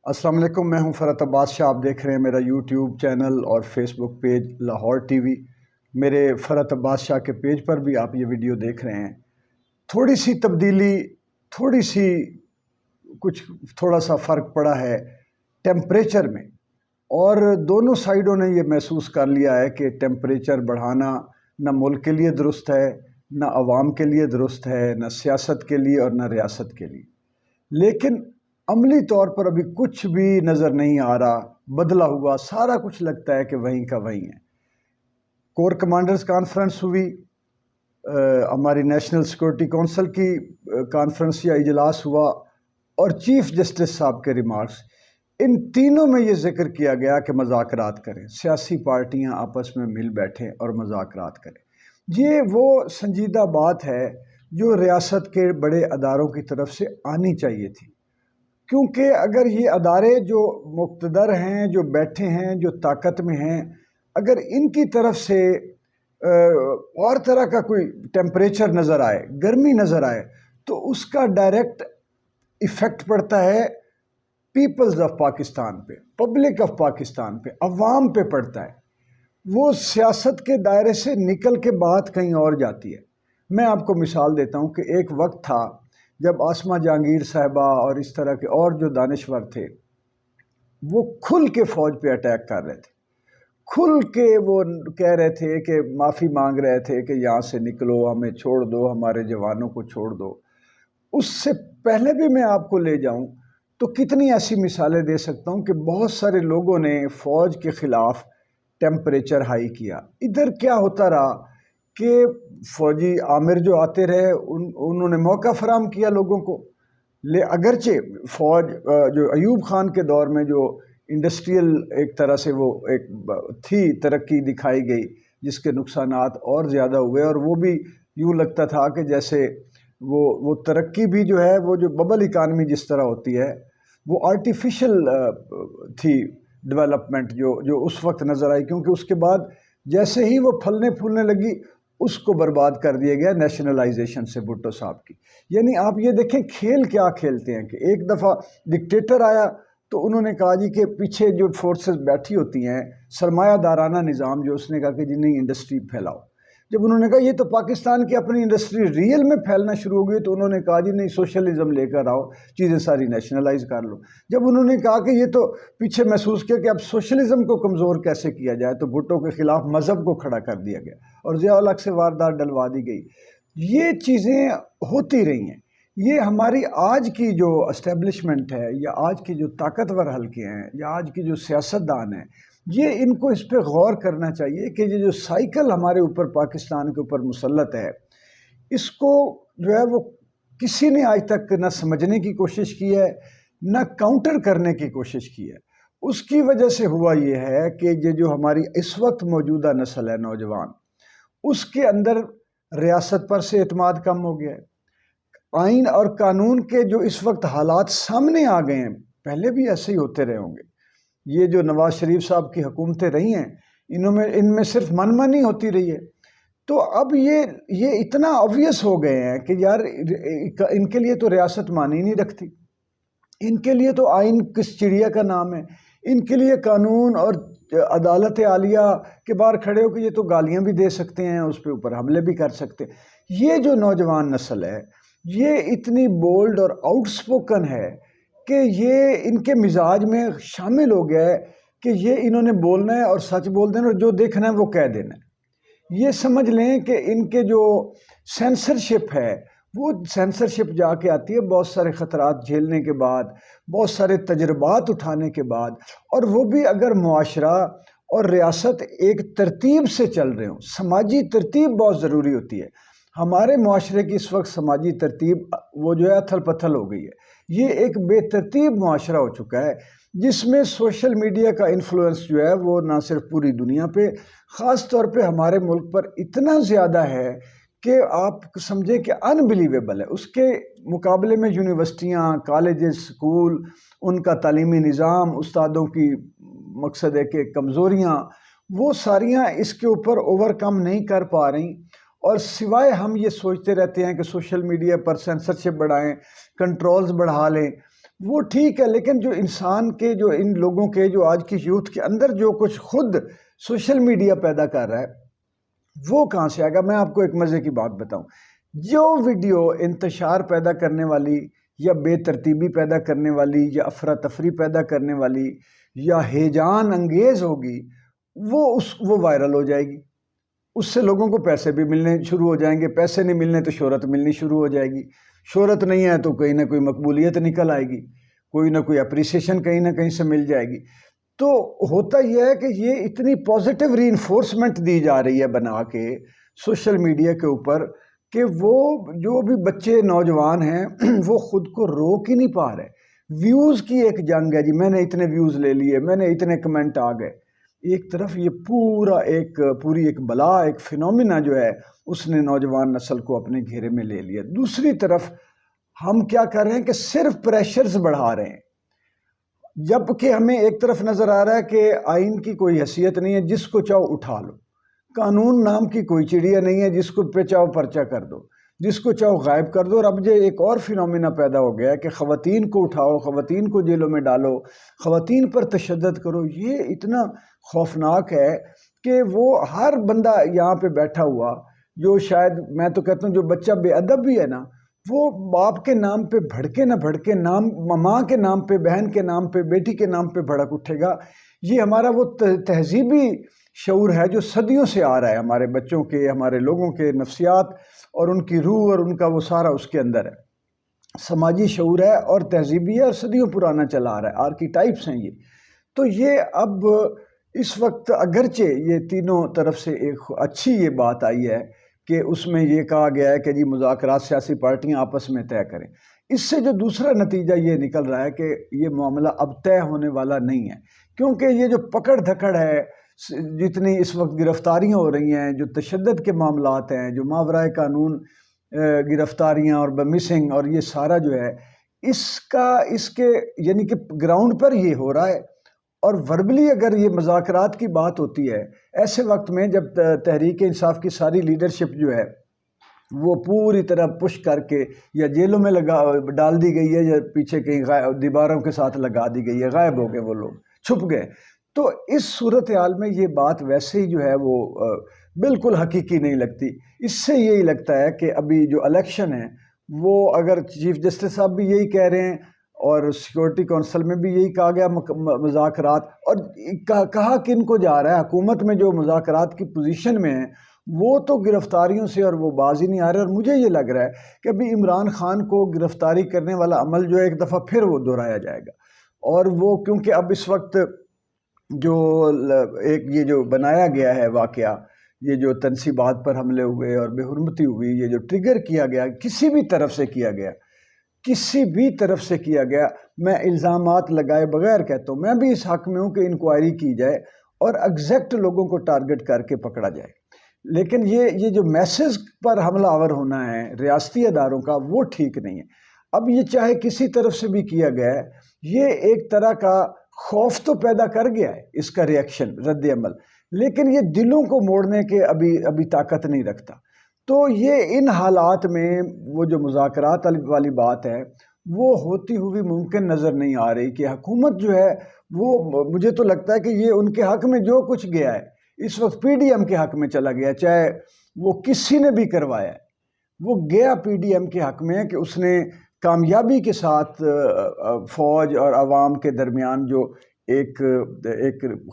السلام علیکم، میں ہوں فرحت عباس شاہ۔ آپ دیکھ رہے ہیں میرا یوٹیوب چینل اور فیس بک پیج لاہور ٹی وی۔ میرے فرحت عباس شاہ کے پیج پر بھی آپ یہ ویڈیو دیکھ رہے ہیں۔ تھوڑی سی تبدیلی، تھوڑا سا فرق پڑا ہے ٹیمپریچر میں، اور دونوں سائیڈوں نے یہ محسوس کر لیا ہے کہ ٹیمپریچر بڑھانا نہ ملک کے لیے درست ہے، نہ عوام کے لیے درست ہے، نہ سیاست کے لیے اور نہ ریاست کے لیے۔ لیکن عملی طور پر ابھی کچھ بھی نظر نہیں آ رہا بدلا ہوا، سارا کچھ لگتا ہے کہ وہیں کا وہیں ہے۔ کور کمانڈرز کانفرنس ہوئی، ہماری نیشنل سیکورٹی کونسل کی کانفرنس یا اجلاس ہوا، اور چیف جسٹس صاحب کے ریمارکس، ان تینوں میں یہ ذکر کیا گیا کہ مذاکرات کریں، سیاسی پارٹیاں آپس میں مل بیٹھیں اور مذاکرات کریں۔ یہ وہ سنجیدہ بات ہے جو ریاست کے بڑے اداروں کی طرف سے آنی چاہیے تھی، کیونکہ اگر یہ ادارے جو مقتدر ہیں، جو بیٹھے ہیں، جو طاقت میں ہیں، اگر ان کی طرف سے اور طرح کا کوئی ٹیمپریچر نظر آئے، گرمی نظر آئے، تو اس کا ڈائریکٹ ایفیکٹ پڑتا ہے پیپلز آف پاکستان پہ، پبلک آف پاکستان پہ، عوام پہ پڑتا ہے۔ وہ سیاست کے دائرے سے نکل کے بات کہیں اور جاتی ہے۔ میں آپ کو مثال دیتا ہوں کہ ایک وقت تھا جب عاصمہ جہانگیر صاحبہ اور اس طرح کے اور جو دانشور تھے، وہ کھل کے فوج پہ اٹیک کر رہے تھے، کھل کے وہ کہہ رہے تھے کہ معافی مانگ رہے تھے کہ یہاں سے نکلو، ہمیں چھوڑ دو، ہمارے جوانوں کو چھوڑ دو۔ اس سے پہلے بھی میں آپ کو لے جاؤں تو کتنی ایسی مثالیں دے سکتا ہوں کہ بہت سارے لوگوں نے فوج کے خلاف ٹیمپریچر ہائی کیا۔ ادھر کیا ہوتا رہا کہ فوجی عامر جو آتے رہے، انہوں نے موقع فراہم کیا لوگوں کو۔ اگرچہ فوج جو ایوب خان کے دور میں جو انڈسٹریل ایک طرح سے وہ ایک تھی ترقی دکھائی گئی، جس کے نقصانات اور زیادہ ہوئے، اور وہ بھی یوں لگتا تھا کہ جیسے وہ ترقی بھی جو ہے، وہ جو ببل اکانومی جس طرح ہوتی ہے، وہ آرٹیفیشل تھی ڈیولپمنٹ جو اس وقت نظر آئی، کیونکہ اس کے بعد جیسے ہی وہ پھلنے پھولنے لگی، اس کو برباد کر دیا گیا نیشنلائزیشن سے بھٹو صاحب کی۔ یعنی آپ یہ دیکھیں کھیل کیا کھیلتے ہیں کہ ایک دفعہ ڈکٹیٹر آیا تو انہوں نے کہا جی کہ پیچھے جو فورسز بیٹھی ہوتی ہیں، سرمایہ دارانہ نظام، جو اس نے کہا کہ جی نہیں انڈسٹری پھیلاؤ۔ جب انہوں نے کہا یہ تو پاکستان کی اپنی انڈسٹری ریئل میں پھیلنا شروع ہو گئی، تو انہوں نے کہا جی نہیں سوشلزم لے کر آؤ، چیزیں ساری نیشنلائز کر لو۔ جب انہوں نے کہا کہ یہ تو پیچھے محسوس کیا کہ اب سوشلزم کو کمزور کیسے کیا جائے، تو بھٹو کے خلاف مذہب کو کھڑا کر دیا گیا اور ضیاء الحق سے واردات ڈلوا دی گئی۔ یہ چیزیں ہوتی رہی ہیں۔ یہ ہماری آج کی جو اسٹیبلشمنٹ ہے، یا آج کی جو طاقتور حلقے ہیں، یا آج کی جو سیاستدان ہیں، یہ ان کو اس پہ غور کرنا چاہیے کہ یہ جو سائیکل ہمارے اوپر پاکستان کے اوپر مسلط ہے، اس کو جو ہے وہ کسی نے آج تک نہ سمجھنے کی کوشش کی ہے، نہ کاؤنٹر کرنے کی کوشش کی ہے۔ اس کی وجہ سے ہوا یہ ہے کہ یہ جو ہماری اس وقت موجودہ نسل ہے، نوجوان، اس کے اندر ریاست پر سے اعتماد کم ہو گیا ہے۔ آئین اور قانون کے جو اس وقت حالات سامنے آ گئے ہیں، پہلے بھی ایسے ہی ہوتے رہے ہوں گے۔ یہ جو نواز شریف صاحب کی حکومتیں رہی ہیں، ان میں صرف من مانی ہوتی رہی ہے۔ تو اب یہ اتنا obvious ہو گئے ہیں کہ یار ان کے لیے تو ریاست مانی نہیں رکھتی، ان کے لیے تو آئین کس چڑیا کا نام ہے، ان کے لیے قانون اور عدالت عالیہ کے باہر کھڑے ہو کہ یہ تو گالیاں بھی دے سکتے ہیں، اس پہ اوپر حملے بھی کر سکتے ہیں۔ یہ جو نوجوان نسل ہے، یہ اتنی بولڈ اور آؤٹ سپوکن ہے کہ یہ ان کے مزاج میں شامل ہو گیا ہے کہ یہ انہوں نے بولنا ہے اور سچ بول دینا، اور جو دیکھنا ہے وہ کہہ دینا ہے۔ یہ سمجھ لیں کہ ان کے جو سینسرشپ ہے، وہ سینسرشپ جا کے آتی ہے بہت سارے خطرات جھیلنے کے بعد، بہت سارے تجربات اٹھانے کے بعد، اور وہ بھی اگر معاشرہ اور ریاست ایک ترتیب سے چل رہے ہوں۔ سماجی ترتیب بہت ضروری ہوتی ہے۔ ہمارے معاشرے کی اس وقت سماجی ترتیب وہ جو ہے اتھل پتھل ہو گئی ہے۔ یہ ایک بے ترتیب معاشرہ ہو چکا ہے، جس میں سوشل میڈیا کا انفلوئنس جو ہے وہ نہ صرف پوری دنیا پہ، خاص طور پہ ہمارے ملک پر اتنا زیادہ ہے کہ آپ سمجھیں کہ انبلیویبل ہے۔ اس کے مقابلے میں یونیورسٹیاں، کالجز، سکول، ان کا تعلیمی نظام، استادوں کی مقصد ہے کہ کمزوریاں، وہ ساریاں اس کے اوپر اوورکم نہیں کر پا رہی، اور سوائے ہم یہ سوچتے رہتے ہیں کہ سوشل میڈیا پر سینسرشپ بڑھائیں، کنٹرولز بڑھا لیں، وہ ٹھیک ہے، لیکن جو انسان کے جو ان لوگوں کے جو آج کی یوتھ کے اندر جو کچھ خود سوشل میڈیا پیدا کر رہا ہے وہ کہاں سے آئے گا؟ میں آپ کو ایک مزے کی بات بتاؤں، جو ویڈیو انتشار پیدا کرنے والی یا بے ترتیبی پیدا کرنے والی یا افراتفری پیدا کرنے والی یا ہیجان انگیز ہوگی وہ وائرل ہو جائے گی، اس سے لوگوں کو پیسے بھی ملنے شروع ہو جائیں گے، پیسے نہیں ملنے تو شہرت ملنی شروع ہو جائے گی، شہرت نہیں ہے تو کہیں نہ کوئی مقبولیت نکل آئے گی، کوئی نہ کوئی اپریسیشن کہیں نہ کہیں سے مل جائے گی۔ تو ہوتا یہ ہے کہ یہ اتنی پازیٹیو ری انفورسمنٹ دی جا رہی ہے بنا کے سوشل میڈیا کے اوپر کہ وہ جو بھی بچے نوجوان ہیں وہ خود کو روک ہی نہیں پا رہے۔ ویوز کی ایک جنگ ہے جی، میں نے اتنے ویوز لے لیے، میں نے اتنے کمنٹ آ گئے۔ ایک طرف یہ پوری ایک بلا، ایک فینومینا جو ہے اس نے نوجوان نسل کو اپنے گھیرے میں لے لیا۔ دوسری طرف ہم کیا کر رہے ہیں کہ صرف پریشرز بڑھا رہے ہیں، جبکہ ہمیں ایک طرف نظر آ رہا ہے کہ آئین کی کوئی حیثیت نہیں ہے، جس کو چاہو اٹھا لو، قانون نام کی کوئی چڑیا نہیں ہے جس کو پہ چاہو پرچہ کر دو، جس کو چاہو غائب کر دو۔ اور اب یہ ایک اور فینومینا پیدا ہو گیا ہے کہ خواتین کو اٹھاؤ، خواتین کو جیلوں میں ڈالو، خواتین پر تشدد کرو۔ یہ اتنا خوفناک ہے کہ وہ ہر بندہ یہاں پہ بیٹھا ہوا جو شاید میں تو کہتا ہوں جو بچہ بے ادب بھی ہے نا، وہ باپ کے نام پہ بھڑکے نہ بھڑکے، ماں کے نام پہ، بہن کے نام پہ، بیٹی کے نام پہ بھڑک اٹھے گا۔ یہ ہمارا وہ تہذیبی شعور ہے جو صدیوں سے آ رہا ہے، ہمارے بچوں کے، ہمارے لوگوں کے نفسیات اور ان کی روح اور ان کا وہ سارا اس کے اندر ہے، سماجی شعور ہے اور تہذیبی ہے اور صدیوں پرانا چلا آ رہا ہے، آرکیٹائپس ہیں یہ۔ تو یہ اب اس وقت اگرچہ یہ تینوں طرف سے ایک اچھی یہ بات آئی ہے کہ اس میں یہ کہا گیا ہے کہ جی مذاکرات سیاسی پارٹیاں آپس میں طے کریں، اس سے جو دوسرا نتیجہ یہ نکل رہا ہے کہ یہ معاملہ اب طے ہونے والا نہیں ہے، کیونکہ یہ جو پکڑ دھکڑ ہے، جتنی اس وقت گرفتاریاں ہو رہی ہیں، جو تشدد کے معاملات ہیں، جو ماورائے قانون گرفتاریاں اور مسنگ اور یہ سارا جو ہے اس کے یعنی کہ گراؤنڈ پر یہ ہو رہا ہے۔ اور وربلی اگر یہ مذاکرات کی بات ہوتی ہے ایسے وقت میں جب تحریک انصاف کی ساری لیڈرشپ جو ہے وہ پوری طرح پش کر کے یا جیلوں میں ڈال دی گئی ہے یا پیچھے کہیں دیواروں کے ساتھ لگا دی گئی ہے، غائب ہو گئے، وہ لوگ چھپ گئے، تو اس صورتحال میں یہ بات ویسے ہی جو ہے وہ بالکل حقیقی نہیں لگتی۔ اس سے یہی لگتا ہے کہ ابھی جو الیکشن ہے وہ اگر چیف جسٹس صاحب بھی یہی کہہ رہے ہیں اور سیکورٹی کونسل میں بھی یہی کہا گیا مذاکرات، اور کہا کن کو جا رہا ہے، حکومت میں جو مذاکرات کی پوزیشن میں ہیں وہ تو گرفتاریوں سے اور وہ باز ہی نہیں آ رہے۔ اور مجھے یہ لگ رہا ہے کہ ابھی عمران خان کو گرفتاری کرنے والا عمل جو ہے ایک دفعہ پھر وہ دہرایا جائے گا، اور وہ کیونکہ اب اس وقت جو ایک یہ جو بنایا گیا ہے واقعہ، یہ جو تنصیبات پر حملے ہوئے اور بے حرمتی ہوئی، یہ جو ٹریگر کیا گیا کسی بھی طرف سے کیا گیا، کسی بھی طرف سے کیا گیا، میں الزامات لگائے بغیر کہتا ہوں، میں بھی اس حق میں ہوں کہ انکوائری کی جائے اور ایگزیکٹ لوگوں کو ٹارگٹ کر کے پکڑا جائے، لیکن یہ جو میسز پر حملہ آور ہونا ہے ریاستی اداروں کا وہ ٹھیک نہیں ہے۔ اب یہ چاہے کسی طرف سے بھی کیا گیا ہے، یہ ایک طرح کا خوف تو پیدا کر گیا ہے، اس کا ریئیکشن، رد عمل، لیکن یہ دلوں کو موڑنے کے ابھی طاقت نہیں رکھتا۔ تو یہ ان حالات میں وہ جو مذاکرات والی بات ہے وہ ہوتی ہوئی ممکن نظر نہیں آ رہی کہ حکومت جو ہے وہ، مجھے تو لگتا ہے کہ یہ ان کے حق میں جو کچھ گیا ہے اس وقت پی ڈی ایم کے حق میں چلا گیا، چاہے وہ کسی نے بھی کروایا ہے، وہ گیا پی ڈی ایم کے حق میں کہ اس نے کامیابی کے ساتھ فوج اور عوام کے درمیان جو ایک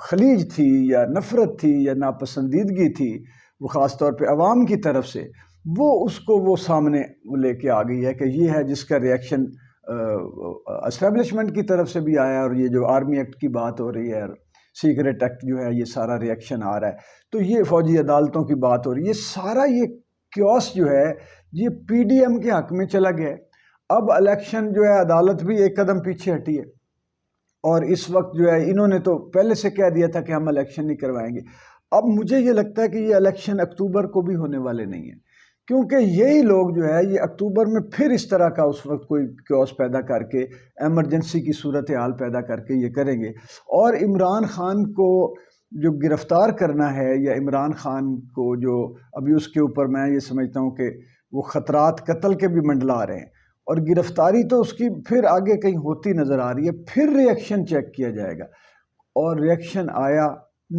خلیج تھی یا نفرت تھی یا ناپسندیدگی تھی، وہ خاص طور پہ عوام کی طرف سے، وہ اس کو وہ سامنے لے کے آ گئی ہے کہ یہ ہے جس کا ریئیکشن اسٹیبلشمنٹ کی طرف سے بھی آیا، اور یہ جو آرمی ایکٹ کی بات ہو رہی ہے، سیکرٹ ایکٹ جو ہے، یہ سارا ریئیکشن آ رہا ہے، تو یہ فوجی عدالتوں کی بات ہو رہی ہے، یہ سارا یہ کیوس جو ہے یہ پی ڈی ایم کے حق میں چلا گیا ہے۔ اب الیکشن جو ہے عدالت بھی ایک قدم پیچھے ہٹی ہے، اور اس وقت جو ہے انہوں نے تو پہلے سے کہہ دیا تھا کہ ہم الیکشن نہیں کروائیں گے۔ اب مجھے یہ لگتا ہے کہ یہ الیکشن اکتوبر کو بھی ہونے والے نہیں ہیں، کیونکہ یہی لوگ جو ہے یہ اکتوبر میں پھر اس طرح کا اس وقت کوئی کیوس پیدا کر کے، ایمرجنسی کی صورتحال پیدا کر کے یہ کریں گے، اور عمران خان کو جو گرفتار کرنا ہے، یا عمران خان کو جو ابھی اس کے اوپر میں یہ سمجھتا ہوں کہ وہ خطرات قتل کے بھی منڈلا رہے ہیں، اور گرفتاری تو اس کی پھر آگے کہیں ہوتی نظر آ رہی ہے، پھر ریئیکشن چیک کیا جائے گا، اور ریئیکشن آیا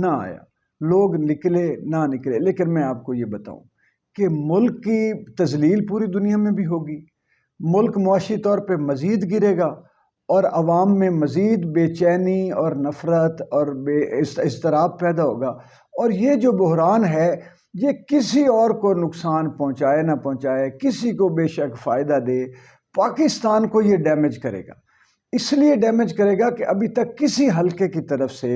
نہ آیا، لوگ نکلے نہ نکلے، لیکن میں آپ کو یہ بتاؤں کہ ملک کی تذلیل پوری دنیا میں بھی ہوگی، ملک معاشی طور پہ مزید گرے گا، اور عوام میں مزید بے چینی اور نفرت اور اضطراب پیدا ہوگا، اور یہ جو بحران ہے یہ کسی اور کو نقصان پہنچائے نہ پہنچائے، کسی کو بے شک فائدہ دے، پاکستان کو یہ ڈیمیج کرے گا۔ اس لیے ڈیمیج کرے گا کہ ابھی تک کسی حلقے کی طرف سے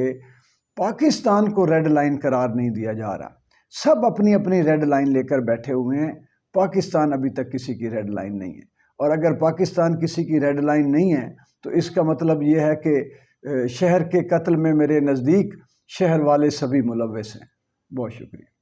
پاکستان کو ریڈ لائن قرار نہیں دیا جا رہا، سب اپنی اپنی ریڈ لائن لے کر بیٹھے ہوئے ہیں، پاکستان ابھی تک کسی کی ریڈ لائن نہیں ہے، اور اگر پاکستان کسی کی ریڈ لائن نہیں ہے تو اس کا مطلب یہ ہے کہ شہر کے قتل میں میرے نزدیک شہر والے سبھی ملوث ہیں۔ بہت شکریہ۔